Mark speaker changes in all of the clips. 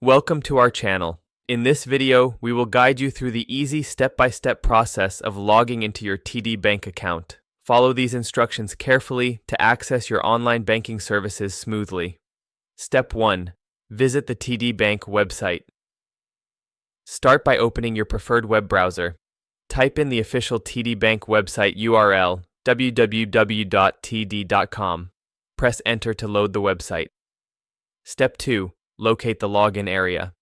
Speaker 1: Welcome to our channel. In this video, we will guide you through the easy step-by-step process of logging into your TD Bank account. Follow these instructions carefully to access your online banking services smoothly. Step 1. Visit the TD Bank website. Start by opening your preferred web browser. Type in the official TD Bank website URL, www.td.com. Press Enter to load the website. Step 2. Locate the login area.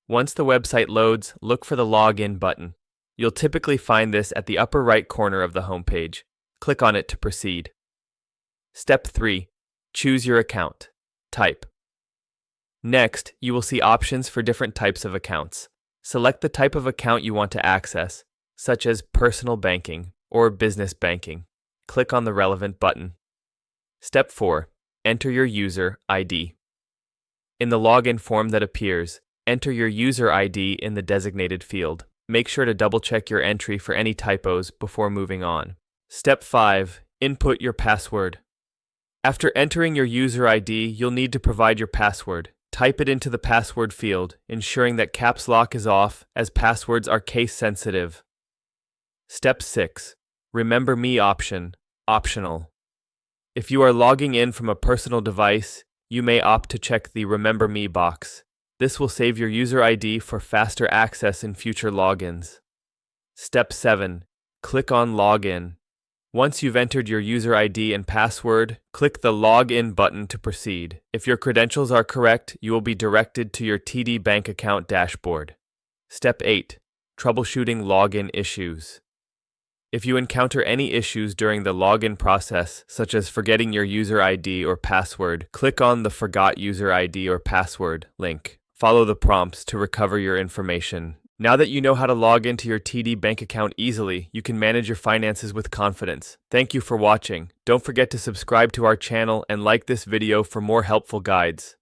Speaker 1: Once the website loads, look for the Login button. You'll typically find this at the upper right corner of the homepage. Click on it to proceed. Step 3. Choose your account. Type. Next, you will see options for different types of accounts. Select the type of account you want to access, such as personal banking or business banking. Click on the relevant button. Step 4. Enter your user ID. In the login form that appears, enter your user ID in the designated field. Make sure to double-check your entry for any typos before moving on. Step 5. Input your password. After entering your user ID, you'll need to provide your password. Type it into the password field, ensuring that caps lock is off, as passwords are case-sensitive. Step 6. Remember Me option, optional. If you are logging in from a personal device, you may opt to check the Remember Me box. This will save your user ID for faster access in future logins. Step 7. Click on Login. Once you've entered your user ID and password, click the Login button to proceed. If your credentials are correct, you will be directed to your TD Bank account dashboard. Step 8. Troubleshooting login issues. If you encounter any issues during the login process, such as forgetting your user ID or password, click on the Forgot User ID or Password link. Follow the prompts to recover your information. Now that you know how to log into your TD Bank account easily, you can manage your finances with confidence. Thank you for watching. Don't forget to subscribe to our channel and like this video for more helpful guides.